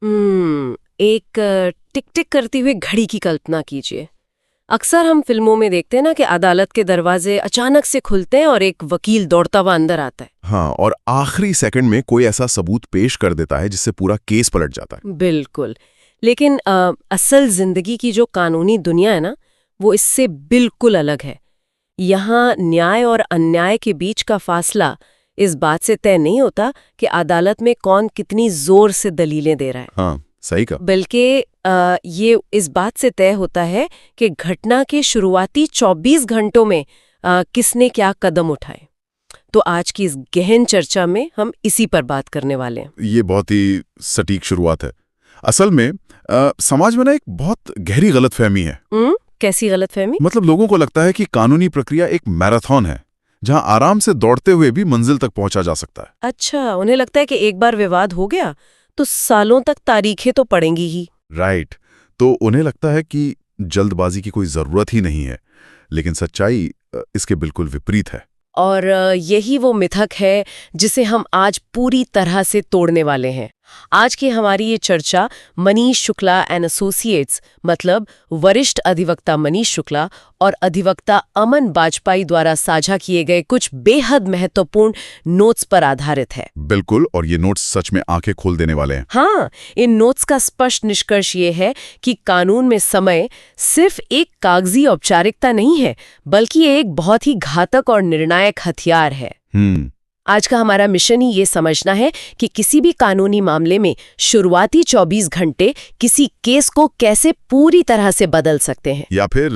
एक टिक टिक करती हुई घड़ी की कल्पना कीजिए। अक्सर हम फिल्मों में देखते हैं ना कि अदालत के दरवाजे अचानक से खुलते हैं और एक वकील दौड़ता हुआ अंदर आता है। हाँ, और आखिरी सेकंड में कोई ऐसा सबूत पेश कर देता है जिससे पूरा केस पलट जाता है। बिल्कुल। लेकिन असल जिंदगी की जो कानूनी दुनिया है ना, वो इससे बिल्कुल अलग है। यहाँ न्याय और अन्याय के बीच का फासला इस बात से तय नहीं होता कि अदालत में कौन कितनी जोर से दलीलें दे रहा है। हाँ, सही कहा। बल्कि ये इस बात से तय होता है कि घटना के शुरुआती 24 घंटों में किसने क्या कदम उठाए। तो आज की इस गहन चर्चा में हम इसी पर बात करने वाले हैं। ये बहुत ही सटीक शुरुआत है। असल में समाज में ना एक बहुत गहरी गलतफहमी है। कैसी गलतफहमी? मतलब लोगों को लगता है कि कानूनी प्रक्रिया एक मैराथन है जहां आराम से दौड़ते हुए भी मंजिल तक पहुंचा जा सकता है। अच्छा, उन्हें लगता है कि एक बार विवाद हो गया तो सालों तक तारीखें तो पड़ेंगी ही। राइट। तो उन्हें लगता है कि जल्दबाजी की कोई जरूरत ही नहीं है, लेकिन सच्चाई इसके बिल्कुल विपरीत है। और यही वो मिथक है जिसे हम आज पूरी तरह से तोड़ने वाले हैं। आज की हमारी ये चर्चा मनीष शुक्ला एंड एसोसिएट्स, मतलब वरिष्ठ अधिवक्ता मनीष शुक्ला और अधिवक्ता अमन बाजपेयी द्वारा साझा किए गए कुछ बेहद महत्वपूर्ण नोट्स पर आधारित है। बिल्कुल, और ये नोट्स सच में आंखें खोल देने वाले हैं। हाँ, इन नोट्स का स्पष्ट निष्कर्ष ये है कि कानून में समय सिर्फ एक कागजी औपचारिकता नहीं है, बल्कि ये एक बहुत ही घातक और निर्णायक हथियार है। आज का हमारा मिशन ही ये समझना है कि किसी भी कानूनी मामले में शुरुआती 24 घंटे किसी केस को कैसे पूरी तरह से बदल सकते हैं, या फिर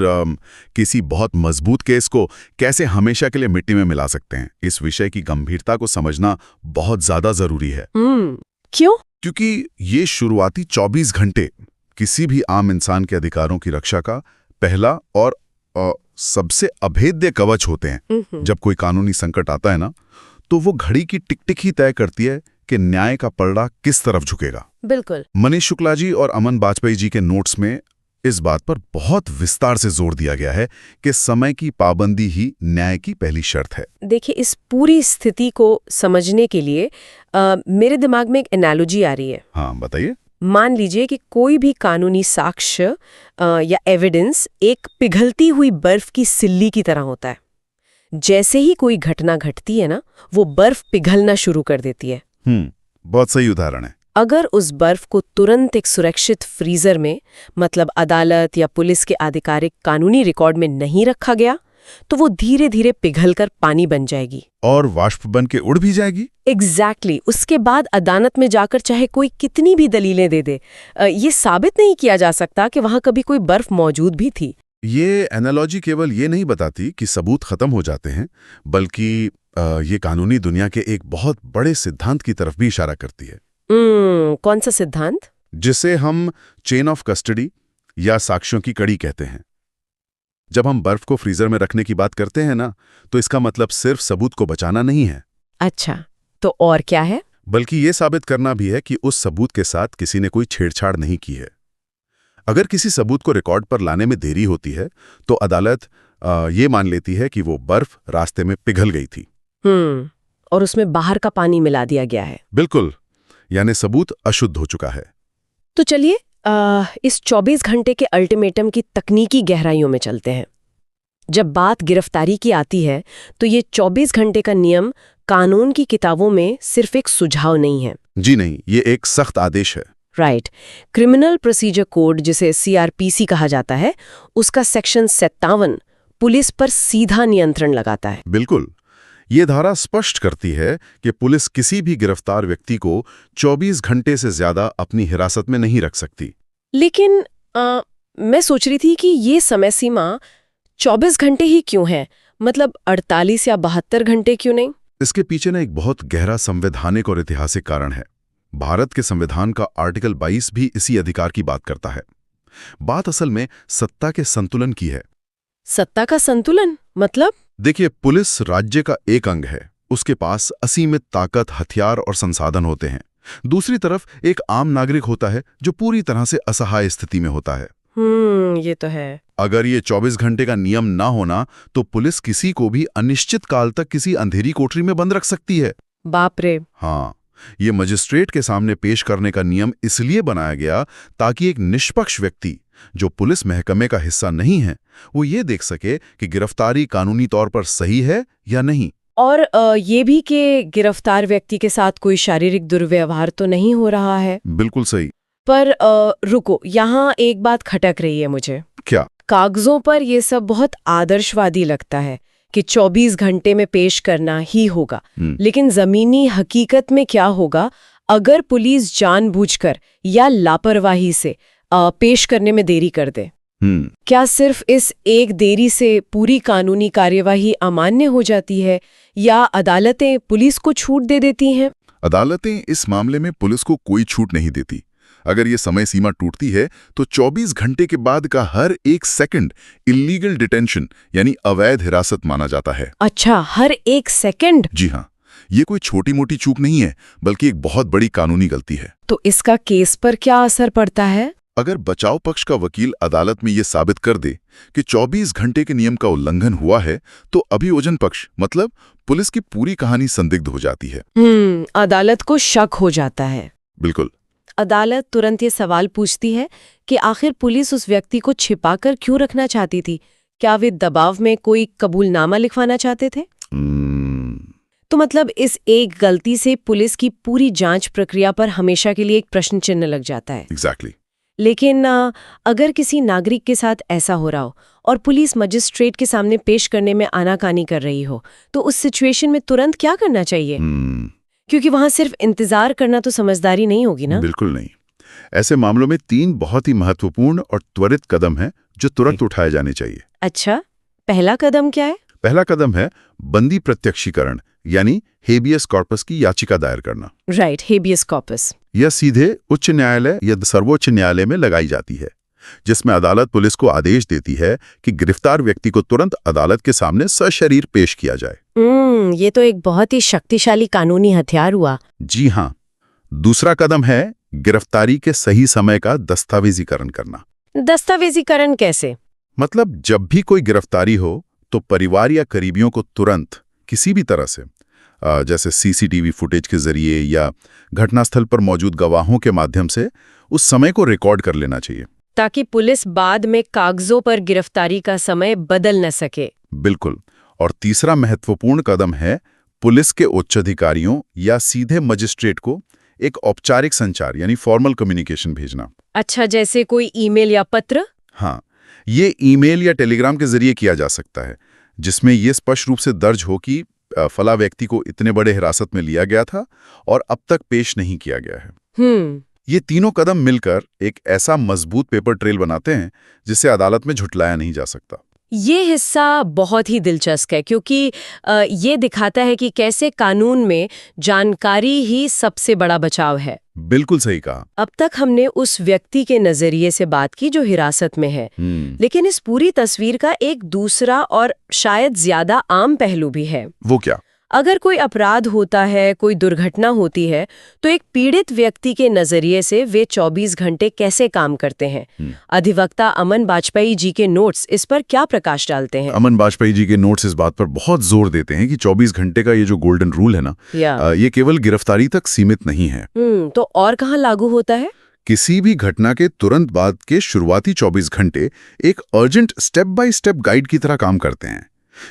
किसी बहुत मजबूत केस को कैसे हमेशा के लिए मिट्टी में मिला सकते हैं। इस विषय की गंभीरता को समझना बहुत ज्यादा जरूरी है। क्यों? क्योंकि ये शुरुआती 24 घंटे किसी भी आम इंसान के अधिकारों की रक्षा का पहला और सबसे अभेद्य कवच होते हैं। जब कोई कानूनी संकट आता है ना, तो वो घड़ी की टिक टिक ही तय करती है कि न्याय का पलड़ा किस तरफ झुकेगा। बिल्कुल। मनीष शुक्ला जी और अमन बाजपेयी जी के नोट्स में इस बात पर बहुत विस्तार से जोर दिया गया है कि समय की पाबंदी ही न्याय की पहली शर्त है। देखिए, इस पूरी स्थिति को समझने के लिए मेरे दिमाग में एक एनालॉजी आ रही है। हाँ, बताइए। मान लीजिए कि कोई भी कानूनी साक्ष्य या एविडेंस एक पिघलती हुई बर्फ की सिल्ली की तरह होता है। जैसे ही कोई घटना घटती है ना, वो बर्फ पिघलना शुरू कर देती है। बहुत सही उदाहरण है। अगर उस बर्फ को तुरंत एक सुरक्षित फ्रीजर में, मतलब अदालत या पुलिस के आधिकारिक कानूनी रिकॉर्ड में नहीं रखा गया, तो वो धीरे धीरे पिघलकर पानी बन जाएगी और वाष्प बन के उड़ भी जाएगी। एग्जैक्टली। उसके बाद अदालत में जाकर चाहे कोई कितनी भी दलीलें दे दे, ये साबित नहीं किया जा सकता कि वहां कभी कोई बर्फ मौजूद भी थी। ये एनालॉजी केवल ये नहीं बताती कि सबूत खत्म हो जाते हैं, बल्कि ये कानूनी दुनिया के एक बहुत बड़े सिद्धांत की तरफ भी इशारा करती है। कौन सा सिद्धांत? जिसे हम चेन ऑफ कस्टडी या साक्ष्यों की कड़ी कहते हैं। जब हम बर्फ को फ्रीजर में रखने की बात करते हैं ना, तो इसका मतलब सिर्फ सबूत को बचाना नहीं है। अच्छा, तो और क्या है? बल्कि ये साबित करना भी है कि उस सबूत के साथ किसी ने कोई छेड़छाड़ नहीं की है। अगर किसी सबूत को रिकॉर्ड पर लाने में देरी होती है, तो अदालत ये मान लेती है कि वो बर्फ रास्ते में पिघल गई थी। और उसमें बाहर का पानी मिला दिया गया है। बिल्कुल, यानी सबूत अशुद्ध हो चुका है। तो चलिए इस 24 घंटे के अल्टीमेटम की तकनीकी गहराइयों में चलते हैं। जब बात गिरफ्तारी की आती है, तो ये 24 घंटे का नियम कानून की किताबों में सिर्फ एक सुझाव नहीं है। जी नहीं, ये एक सख्त आदेश है। राइट। क्रिमिनल प्रोसीजर कोड, जिसे CRPC कहा जाता है, उसका सेक्शन 57 पुलिस पर सीधा नियंत्रण लगाता है। बिल्कुल, ये धारा स्पष्ट करती है कि पुलिस किसी भी गिरफ्तार व्यक्ति को 24 घंटे से ज्यादा अपनी हिरासत में नहीं रख सकती। लेकिन मैं सोच रही थी कि ये समय सीमा 24 घंटे ही क्यों है? मतलब 48 या 72 घंटे क्यों नहीं? इसके पीछे ना एक बहुत गहरा संवैधानिक और ऐतिहासिक कारण है। भारत के संविधान का आर्टिकल 22 भी इसी अधिकार की बात करता है। बात असल में सत्ता के संतुलन की है। सत्ता का संतुलन मतलब? देखिए, पुलिस राज्य का एक अंग है। उसके पास असीमित ताकत, हथियार और संसाधन होते हैं। दूसरी तरफ एक आम नागरिक होता है जो पूरी तरह से असहाय स्थिति में होता है। ये तो है। अगर ये 24 घंटे का नियम ना होना, तो पुलिस किसी को भी अनिश्चित काल तक किसी अंधेरी कोठरी में बंद रख सकती है। बाप रे। हाँ, ये मजिस्ट्रेट के सामने पेश करने का नियम इसलिए बनाया गया ताकि एक निष्पक्ष व्यक्ति जो पुलिस महकमे का हिस्सा नहीं है वो ये देख सके कि गिरफ्तारी कानूनी तौर पर सही है या नहीं। और ये भी कि गिरफ्तार व्यक्ति के साथ कोई शारीरिक दुर्व्यवहार तो नहीं हो रहा है। बिल्कुल सही। पर रुको, यहाँ एक बात खटक रही है मुझे। क्या? कागजों पर ये सब बहुत आदर्शवादी लगता है कि 24 घंटे में पेश करना ही होगा, लेकिन जमीनी हकीकत में क्या होगा अगर पुलिस जानबूझकर या लापरवाही से पेश करने में देरी कर दे? क्या सिर्फ इस एक देरी से पूरी कानूनी कार्यवाही अमान्य हो जाती है या अदालतें पुलिस को छूट दे देती हैं? अदालतें इस मामले में पुलिस को कोई छूट नहीं देती। अगर ये समय सीमा टूटती है तो 24 घंटे के बाद का हर एक सेकंड इल्लीगल डिटेंशन यानी अवैध हिरासत माना जाता है। अच्छा, हर एक सेकंड? जी हाँ, ये कोई छोटी मोटी चूक नहीं है बल्कि एक बहुत बड़ी कानूनी गलती है। तो इसका केस पर क्या असर पड़ता है? अगर बचाव पक्ष का वकील अदालत में ये साबित कर दे कि 24 घंटे के नियम का उल्लंघन हुआ है तो अभियोजन पक्ष मतलब पुलिस की पूरी कहानी संदिग्ध हो जाती है। अदालत को शक हो जाता है। बिल्कुल। अदालत तुरंत ये सवाल पूछती है कि आखिर पुलिस उस व्यक्ति को छिपाकर क्यों रखना चाहती थी? क्या वे दबाव में कोई कबूलनामा लिखवाना चाहते थे? तो मतलब इस एक गलती से पुलिस की पूरी जांच प्रक्रिया पर हमेशा के लिए एक प्रश्न चिन्ह लग जाता है। एग्जैक्टली। लेकिन अगर किसी नागरिक के साथ ऐसा हो रहा हो और पुलिस मजिस्ट्रेट के सामने पेश करने में आनाकानी कर रही हो तो उस सिचुएशन में तुरंत क्या करना चाहिए? क्योंकि वहां सिर्फ इंतजार करना तो समझदारी नहीं होगी ना। बिल्कुल नहीं। ऐसे मामलों में 3 बहुत ही महत्वपूर्ण और त्वरित कदम हैं जो तुरंत उठाए जाने चाहिए। अच्छा, पहला कदम क्या है? पहला कदम है बंदी प्रत्यक्षीकरण यानी हेबियस कॉर्पस की याचिका दायर करना। Right, habeas corpus. यह सीधे उच्च न्यायालय या सर्वोच्च न्यायालय में लगाई जाती है, जिसमें अदालत पुलिस को आदेश देती है कि गिरफ्तार व्यक्ति को तुरंत अदालत के सामने सशरीर पेश किया जाए। ये तो एक बहुत ही शक्तिशाली कानूनी हथियार हुआ। जी हाँ। दूसरा कदम है गिरफ्तारी के सही समय का दस्तावेजीकरण करना। दस्तावेजीकरण कैसे? मतलब जब भी कोई गिरफ्तारी हो तो परिवार या करीबियों को तुरंत किसी भी तरह से जैसे सीसीटीवी फुटेज के जरिए या घटनास्थल पर मौजूद गवाहों के माध्यम से उस समय को रिकॉर्ड कर लेना चाहिए, ताकि पुलिस बाद में कागजों पर गिरफ्तारी का समय बदल न सके। बिल्कुल। और तीसरा महत्वपूर्ण कदम है पुलिस के उच्च अधिकारियों या सीधे मजिस्ट्रेट को एक औपचारिक संचार यानी फॉर्मल कम्युनिकेशन भेजना। अच्छा, जैसे कोई ईमेल या पत्र? हाँ, ये ईमेल या टेलीग्राम के जरिए किया जा सकता है, जिसमें ये स्पष्ट रूप से दर्ज हो कि फला व्यक्ति को इतने बड़े हिरासत में लिया गया था और अब तक पेश नहीं किया गया है। ये तीनों कदम मिलकर एक ऐसा मजबूत पेपर ट्रेल बनाते हैं जिसे अदालत में झुटलाया नहीं जा सकता। ये हिस्सा बहुत ही दिलचस्प है क्योंकि ये दिखाता है कि कैसे कानून में जानकारी ही सबसे बड़ा बचाव है। बिल्कुल सही कहा। अब तक हमने उस व्यक्ति के नजरिए से बात की जो हिरासत में है, लेकिन इस पूरी तस्वीर का एक दूसरा और शायद ज्यादा आम पहलू भी है। वो क्या? अगर कोई अपराध होता है, कोई दुर्घटना होती है, तो एक पीड़ित व्यक्ति के नजरिए से वे 24 घंटे कैसे काम करते हैं? अधिवक्ता अमन बाजपेयी जी के नोट्स इस पर क्या प्रकाश डालते हैं? अमन बाजपेयी जी के नोट्स इस बात पर बहुत जोर देते हैं कि 24 घंटे का ये जो गोल्डन रूल है ना, ये केवल गिरफ्तारी तक सीमित नहीं है। तो और कहाँ लागू होता है? किसी भी घटना के तुरंत बाद के शुरुआती 24 घंटे एक urgent step by step guide की तरह काम करते हैं।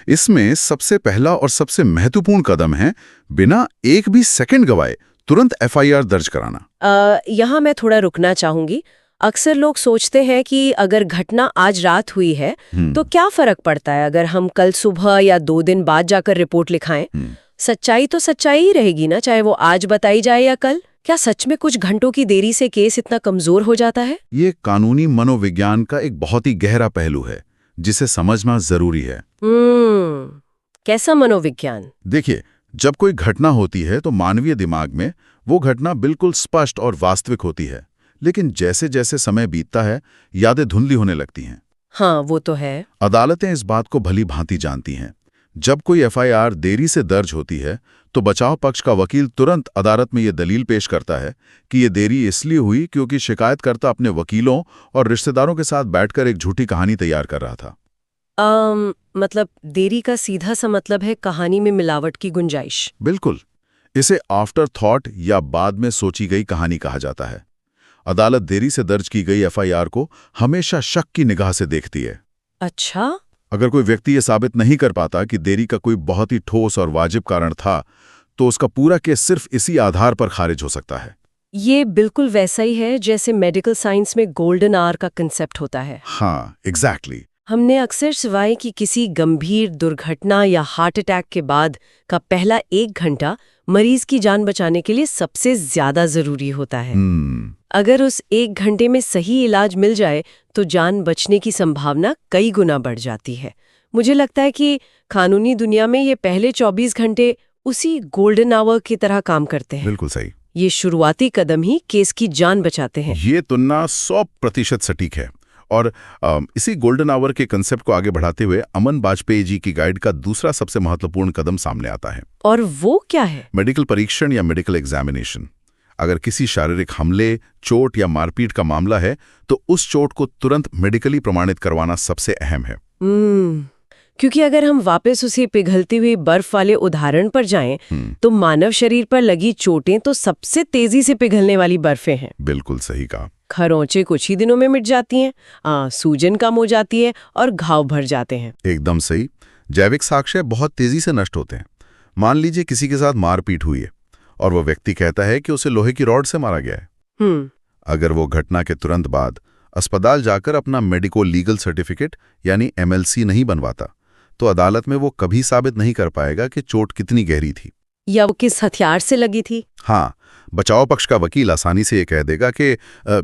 इसमें सबसे पहला और सबसे महत्वपूर्ण कदम है बिना एक भी सेकंड गवाए तुरंत एफआईआर दर्ज कराना। यहाँ मैं थोड़ा रुकना चाहूंगी। अक्सर लोग सोचते हैं कि अगर घटना आज रात हुई है तो क्या फर्क पड़ता है अगर हम कल सुबह या 2 दिन बाद जाकर रिपोर्ट लिखाएं? सच्चाई तो सच्चाई ही रहेगी ना, चाहे वो आज बताई जाए या कल। क्या सच में कुछ घंटों की देरी से केस इतना कमजोर हो जाता है? ये कानूनी मनोविज्ञान का एक बहुत ही गहरा पहलू है जिसे समझना जरूरी है। कैसा मनोविज्ञान? देखिए, जब कोई घटना होती है तो मानवीय दिमाग में वो घटना बिल्कुल स्पष्ट और वास्तविक होती है, लेकिन जैसे जैसे समय बीतता है यादें धुंधली होने लगती हैं। हाँ, वो तो है। अदालतें इस बात को भली भांति जानती हैं। जब कोई एफआईआर देरी से दर्ज होती है तो बचाव पक्ष का वकील तुरंत अदालत में ये दलील पेश करता है कि ये देरी इसलिए हुई क्योंकि शिकायतकर्ता अपने वकीलों और रिश्तेदारों के साथ बैठकर एक झूठी कहानी तैयार कर रहा था। मतलब देरी का सीधा सा मतलब है कहानी में मिलावट की गुंजाइश। बिल्कुल। इसे आफ्टर थॉट या बाद में सोची गई कहानी कहा जाता है। अदालत देरी से दर्ज की गई एफआईआर को हमेशा शक की निगाह से देखती है। अच्छा। अगर कोई व्यक्ति ये साबित नहीं कर पाता कि देरी का कोई बहुत ही ठोस और वाजिब कारण था, तो उसका पूरा केस सिर्फ इसी आधार पर खारिज हो सकता है। ये बिल्कुल वैसा ही है जैसे मेडिकल साइंस में गोल्डन आवर का कंसेप्ट होता है। हाँ, एग्जैक्टली। हमने अक्सर सिवाय कि किसी गंभीर दुर्घटना या हार्ट अटैक के बाद का पहला 1 घंटा मरीज की जान बचाने के लिए सबसे ज्यादा जरूरी होता है। अगर उस 1 घंटे में सही इलाज मिल जाए तो जान बचने की संभावना कई गुना बढ़ जाती है। मुझे लगता है कि कानूनी दुनिया में ये पहले 24 घंटे उसी गोल्डन आवर की तरह काम करते हैं। बिल्कुल सही। ये शुरुआती कदम ही केस की जान बचाते हैं। ये तुलना 100% सटीक है। और इसी गोल्डन आवर के कंसेप्ट को आगे बढ़ाते हुए अमन वाजपेयी जी की गाइड का दूसरा सबसे महत्वपूर्ण कदम सामने आता है। और वो क्या है? मेडिकल परीक्षण या मेडिकल एग्जामिनेशन। अगर किसी शारीरिक हमले, चोट या मारपीट का मामला है तो उस चोट को तुरंत मेडिकली प्रमाणित करवाना सबसे अहम है। क्योंकि अगर हम वापस उसी पिघलती हुई बर्फ वाले उदाहरण पर जाएं, तो मानव शरीर पर लगी चोटें तो सबसे तेजी से पिघलने वाली बर्फें हैं। बिल्कुल सही कहा। खरोंचे कुछ ही दिनों में मिट जाती हैं, सूजन कम हो जाती है और घाव भर जाते हैं। एकदम सही। जैविक साक्ष्य बहुत तेजी से नष्ट होते हैं। मान लीजिए किसी के साथ मारपीट हुई है और वो व्यक्ति कहता है कि उसे लोहे की रॉड से मारा गया है। अगर वो घटना के तुरंत बाद अस्पताल जाकर अपना मेडिको लीगल सर्टिफिकेट यानी MLC नहीं बनवाता, तो अदालत में वो कभी साबित नहीं कर पाएगा कि चोट कितनी गहरी थी या वो किस हथियार से लगी थी। हाँ, बचाव पक्ष का वकील आसानी से ये कह देगा कि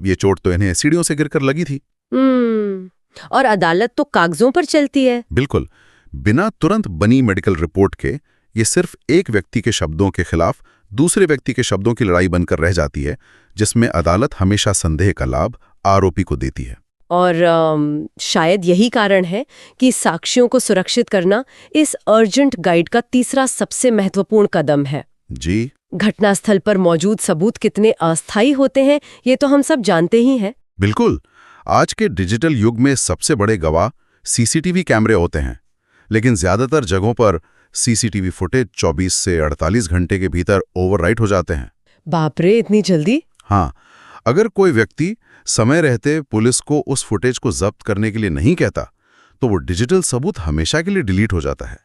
ये चोट तो इन्हें सीढ़ियों से गिरकर लगी थी। और अदालत तो कागजों पर चलती है। बिल्कुल। बिना तुरंत बनी मेडिकल रिपोर्ट के ये सिर्फ एक व्यक्ति के शब्दों के खिलाफ दूसरे व्यक्ति के शब्दों की लड़ाई बनकर रह जाती है, जिसमें अदालत हमेशा संदेह का लाभ आरोपी को देती है। और शायद यही कारण है कि साक्ष्यों को सुरक्षित करना इस अर्जेंट गाइड का तीसरा सबसे महत्वपूर्ण कदम है। जी। घटनास्थल पर मौजूद सबूत कितने अस्थायी होते हैं ये तो हम सब जानते ही हैं। बिल्कुल। आज के डिजिटल युग में सबसे बड़े गवाह CCTV कैमरे होते हैं, लेकिन ज्यादातर जगहों पर CCTV फुटेज 24 से 48 घंटे के भीतर ओवरराइट हो जाते हैं। बाप रे, इतनी जल्दी? हाँ, अगर कोई व्यक्ति समय रहते पुलिस को उस फुटेज को जब्त करने के लिए नहीं कहता, तो वो डिजिटल सबूत हमेशा के लिए डिलीट हो जाता है।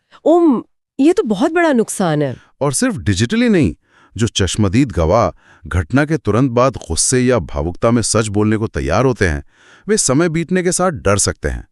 ये तो बहुत बड़ा नुकसान है। और सिर्फ डिजिटली नहीं, जो चश्मदीद गवाह घटना के तुरंत बाद गुस्से या भावुकता में सच बोलने को तैयार होते हैं, वे समय बीतने के साथ डर सकते हैं।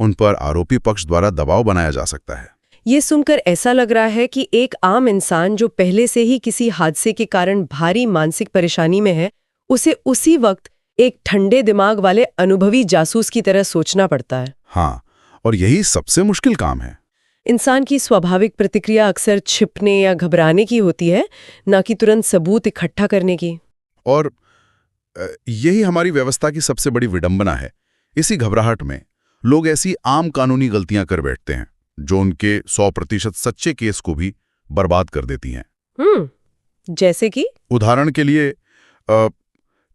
उन पर आरोपी पक्ष द्वारा दबाव बनाया जा सकता है। ये सुनकर ऐसा लग रहा है कि एक आम इंसान जो पहले से ही किसी हादसे के कारण भारी मानसिक परेशानी में है, उसे उसी वक्त एक ठंडे दिमाग वाले अनुभवी जासूस की तरह सोचना पड़ता है। हाँ, और यही सबसे मुश्किल काम है। इंसान की स्वाभाविक प्रतिक्रिया अक्सर छिपने या घबराने की होती है, ना कि तुरंत सबूत इकट्ठा करने की। और यही हमारी व्यवस्था की सबसे बड़ी विडंबना है। इसी घबराहट में लोग ऐसी आम कानूनी गलतियां कर बैठते हैं जो उनके 100% सच्चे केस को भी बर्बाद कर देती हैं। जैसे कि उदाहरण के लिए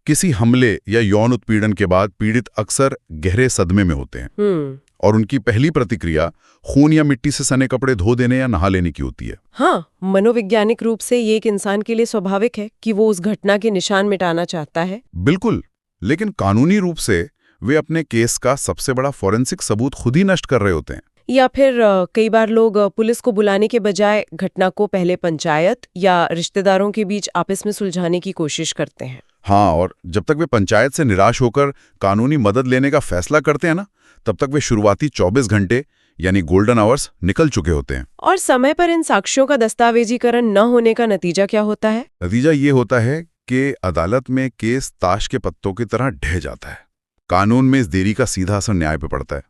किसी हमले या यौन उत्पीड़न के बाद पीड़ित अक्सर गहरे सदमे में होते हैं और उनकी पहली प्रतिक्रिया खून या मिट्टी से सने कपड़े धो देने या नहा लेने की होती है। हाँ, मनोवैज्ञानिक रूप से ये एक इंसान के लिए स्वाभाविक है कि वो उस घटना के निशान मिटाना चाहता है। बिल्कुल, लेकिन कानूनी रूप से वे अपने केस का सबसे बड़ा फॉरेंसिक सबूत खुद ही नष्ट कर रहे होते हैं। या फिर कई बार लोग पुलिस को बुलाने के बजाय घटना को पहले पंचायत या रिश्तेदारों के बीच आपस में सुलझाने की कोशिश करते हैं। हाँ, और जब तक वे पंचायत से निराश होकर कानूनी मदद लेने का फैसला करते हैं ना, तब तक वे शुरुआती 24 घंटे यानी गोल्डन आवर्स निकल चुके होते हैं। और समय पर इन साक्ष्यों का दस्तावेजीकरण न होने का नतीजा क्या होता है? नतीजा ये होता है कि अदालत में केस ताश के पत्तों की तरह ढह जाता है। कानून में इस देरी का सीधा असर न्याय पे पड़ता है।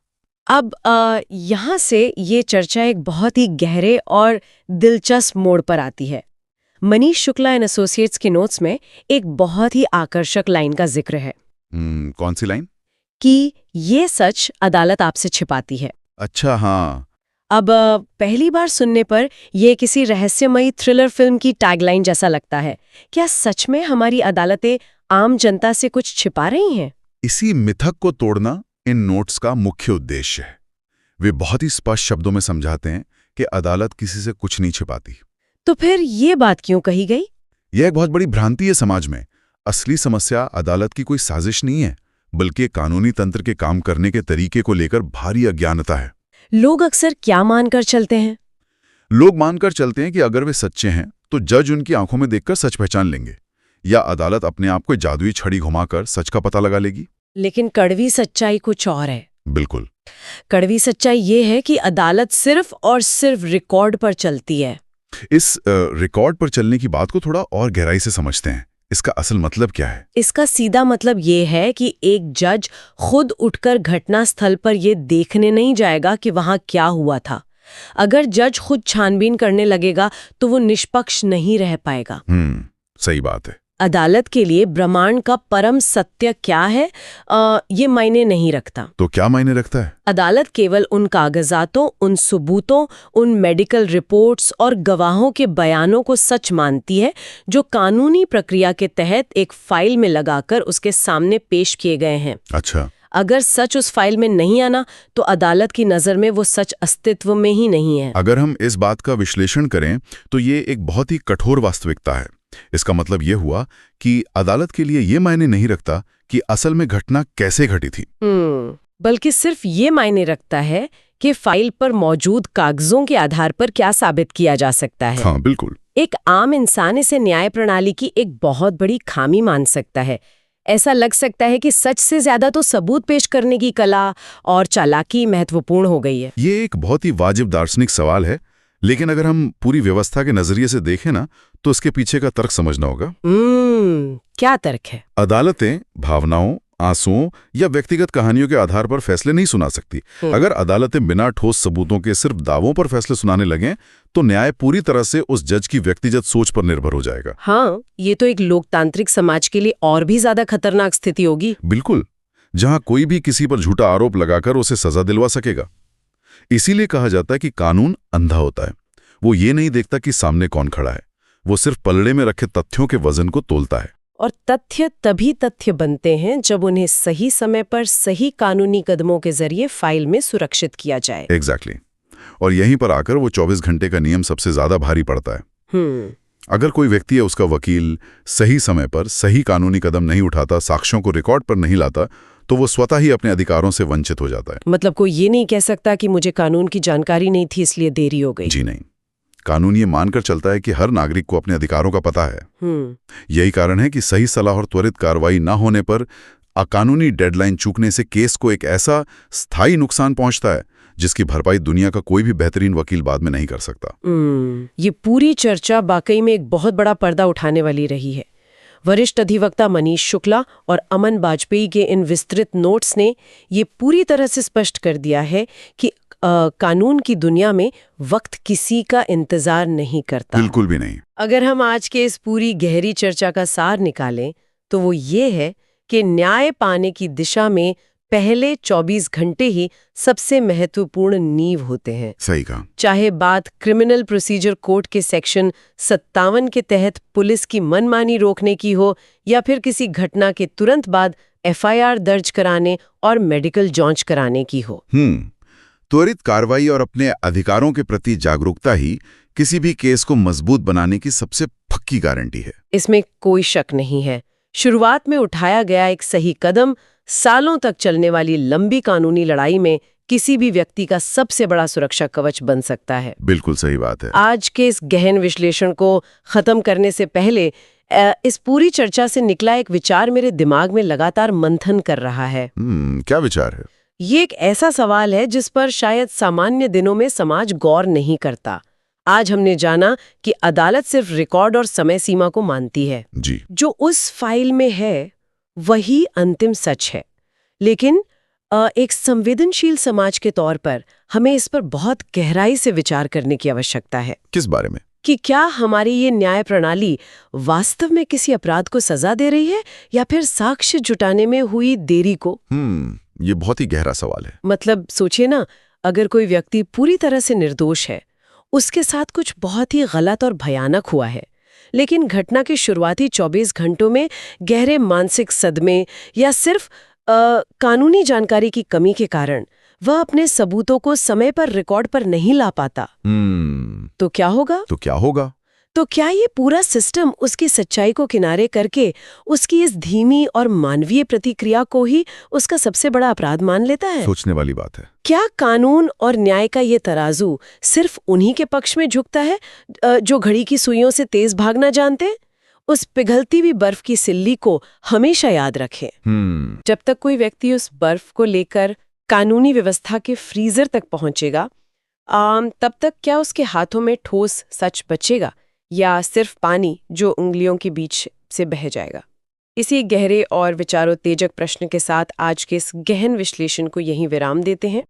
अब यहाँ से ये चर्चा एक बहुत ही गहरे और दिलचस्प मोड़ पर आती है। मनीष शुक्ला एंड एसोसिएट्स के नोट्स में एक बहुत ही आकर्षक लाइन का जिक्र है। कौन सी लाइन? कि ये सच अदालत आपसे छिपाती है। अच्छा, हाँ। अब पहली बार सुनने पर यह किसी रहस्यमयी थ्रिलर फिल्म की टैगलाइन जैसा लगता है। क्या सच में हमारी अदालतें आम जनता से कुछ छिपा रही हैं? इसी मिथक को तोड़ना इन नोट्स का मुख्य उद्देश्य है। वे बहुत ही स्पष्ट शब्दों में समझाते हैं कि अदालत किसी से कुछ नहीं छिपाती। तो फिर ये बात क्यों कही गई? यह एक बहुत बड़ी भ्रांति है समाज में। असली समस्या अदालत की कोई साजिश नहीं है, बल्कि कानूनी तंत्र के काम करने के तरीके को लेकर भारी अज्ञानता है। लोग अक्सर क्या मानकर चलते हैं? लोग मानकर चलते हैं कि अगर वे सच्चे हैं तो जज उनकी आंखों में देखकर सच पहचान लेंगे, या अदालत अपने आप को जादुई छड़ी घुमाकर सच का पता लगा लेगी। लेकिन कड़वी सच्चाई कुछ और है। बिल्कुल। कड़वी सच्चाई ये है कि अदालत सिर्फ और सिर्फ रिकॉर्ड पर चलती है। इस रिकॉर्ड पर चलने की बात को थोड़ा और गहराई से समझते हैं। इसका असल मतलब क्या है? इसका सीधा मतलब ये है कि एक जज खुद उठकर घटना स्थल पर ये देखने नहीं जाएगा कि वहां क्या हुआ था। अगर जज खुद छानबीन करने लगेगा तो वो निष्पक्ष नहीं रह पाएगा। सही बात है। अदालत के लिए ब्रह्मांड का परम सत्य क्या है, ये मायने नहीं रखता। तो क्या मायने रखता है? अदालत केवल उन कागजातों, उन सबूतों, उन मेडिकल रिपोर्ट्स और गवाहों के बयानों को सच मानती है जो कानूनी प्रक्रिया के तहत एक फाइल में लगाकर उसके सामने पेश किए गए हैं। अच्छा। अगर सच उस फाइल में नहीं आना तो अदालत की नज़र में वो सच अस्तित्व में ही नहीं है। अगर हम इस बात का विश्लेषण करें तो ये एक बहुत ही कठोर वास्तविकता है। इसका मतलब ये हुआ कि अदालत के लिए ये मायने नहीं रखता कि असल में घटना कैसे घटी थी, बल्कि सिर्फ ये मायने रखता है कि फाइल पर मौजूद कागजों के आधार पर क्या साबित किया जा सकता है। हाँ, बिल्कुल। एक आम इंसान इसे न्याय प्रणाली की एक बहुत बड़ी खामी मान सकता है। ऐसा लग सकता है कि सच से ज्यादा तो सबूत पेश करने की कला और चालाकी महत्वपूर्ण हो गई है। ये एक बहुत ही वाजिब दार्शनिक सवाल है, लेकिन अगर हम पूरी व्यवस्था के नजरिए से देखें ना तो इसके पीछे का तर्क समझना होगा। क्या तर्क है? अदालतें भावनाओं, आंसुओं या व्यक्तिगत कहानियों के आधार पर फैसले नहीं सुना सकती। अगर अदालतें बिना ठोस सबूतों के सिर्फ दावों पर फैसले सुनाने लगें तो न्याय पूरी तरह से उस जज की व्यक्तिगत सोच पर निर्भर हो जाएगा। हाँ, ये तो एक लोकतांत्रिक समाज के लिए और भी ज्यादा खतरनाक स्थिति होगी। बिल्कुल, जहां कोई भी किसी पर झूठा आरोप लगाकर उसे सजा दिलवा सकेगा। इसीलिए कहा जाता है कि कानून अंधा होता है। वो ये नहीं देखता कि सामने कौन खड़ा है, वो सिर्फ पलड़े में रखे तथ्यों के वजन को तोलता है। और तथ्य तभी तथ्य बनते हैं जब उन्हें सही समय पर सही कानूनी कदमों के जरिए फाइल में सुरक्षित किया जाए। एग्जैक्टली। और यहीं पर आकर वो 24 घंटे का नियम सबसे ज्यादा भारी पड़ता है। अगर कोई व्यक्ति या उसका वकील सही समय पर सही कानूनी कदम नहीं उठाता, साक्ष्यों को रिकॉर्ड पर नहीं लाता, तो वो स्वतः ही अपने अधिकारों से वंचित हो जाता है। मतलब कोई ये नहीं कह सकता कि मुझे कानून की जानकारी नहीं थी इसलिए देरी हो गई। जी नहीं, कानून ये मानकर चलता है कि हर नागरिक को अपने अधिकारों का पता है। यही कारण है कि सही सलाह और त्वरित कार्रवाई न होने पर अकानूनी डेडलाइन चूकने से केस को एक ऐसा स्थायी नुकसान पहुंचता है जिसकी भरपाई दुनिया का कोई भी बेहतरीन वकील बाद में नहीं कर सकता। ये पूरी चर्चा वाकई में एक बहुत बड़ा पर्दा उठाने वाली रही है। वरिष्ठ अधिवक्ता मनीष शुक्ला और अमन बाजपेयी के इन विस्तृत नोट्स ने ये पूरी तरह से स्पष्ट कर दिया है कि कानून की दुनिया में वक्त किसी का इंतजार नहीं करता। बिल्कुल भी नहीं। अगर हम आज के इस पूरी गहरी चर्चा का सार निकालें तो वो ये है कि न्याय पाने की दिशा में पहले 24 घंटे ही सबसे महत्वपूर्ण नींव होते हैं। सही कहा। चाहे बात क्रिमिनल प्रोसीजर कोड के सेक्शन 57 के तहत पुलिस की मनमानी रोकने की हो या फिर किसी घटना के तुरंत बाद FIR दर्ज कराने और मेडिकल जांच कराने की हो। त्वरित कार्रवाई और अपने अधिकारों के प्रति जागरूकता ही किसी भी केस को मजबूत बनाने की सबसे पक्की गारंटी है। इसमें कोई शक नहीं है। शुरुआत में उठाया गया एक सही कदम सालों तक चलने वाली लंबी कानूनी लड़ाई में किसी भी व्यक्ति का सबसे बड़ा सुरक्षा कवच बन सकता है। बिल्कुल सही बात है। आज के इस गहन विश्लेषण को खत्म करने से पहले इस पूरी चर्चा से निकला एक विचार मेरे दिमाग में लगातार मंथन कर रहा है। क्या विचार है? ये एक ऐसा सवाल है जिस पर शायद सामान्य दिनों में समाज गौर नहीं करता। आज हमने जाना कि अदालत सिर्फ रिकॉर्ड और समय सीमा को मानती है। जी। जो उस फाइल में है वही अंतिम सच है। लेकिन एक संवेदनशील समाज के तौर पर हमें इस पर बहुत गहराई से विचार करने की आवश्यकता है। किस बारे में? कि क्या हमारी ये न्याय प्रणाली वास्तव में किसी अपराध को सजा दे रही है या फिर साक्ष्य जुटाने में हुई देरी को? ये बहुत ही गहरा सवाल है। मतलब सोचिए ना, अगर कोई व्यक्ति पूरी तरह से निर्दोष है, उसके साथ कुछ बहुत ही गलत और भयानक हुआ है, लेकिन घटना के शुरुआती 24 घंटों में गहरे मानसिक सदमे या सिर्फ कानूनी जानकारी की कमी के कारण वह अपने सबूतों को समय पर रिकॉर्ड पर नहीं ला पाता। तो क्या होगा? तो क्या ये पूरा सिस्टम उसकी सच्चाई को किनारे करके उसकी इस धीमी और मानवीय प्रतिक्रिया को ही उसका सबसे बड़ा अपराध मान लेता है? सोचने वाली बात है। क्या कानून और न्याय का ये तराजू सिर्फ उन्हीं के पक्ष में झुकता है जो घड़ी की सुइयों से तेज भागना जानते? उस पिघलती हुई बर्फ की सिल्ली को हमेशा याद रखें। जब तक कोई व्यक्ति उस बर्फ को लेकर कानूनी व्यवस्था के फ्रीजर तक पहुंचेगा, तब तक क्या उसके हाथों में ठोस सच बचेगा या सिर्फ पानी जो उंगलियों के बीच से बह जाएगा? इसी गहरे और विचारोत्तेजक प्रश्न के साथ आज के इस गहन विश्लेषण को यहीं विराम देते हैं।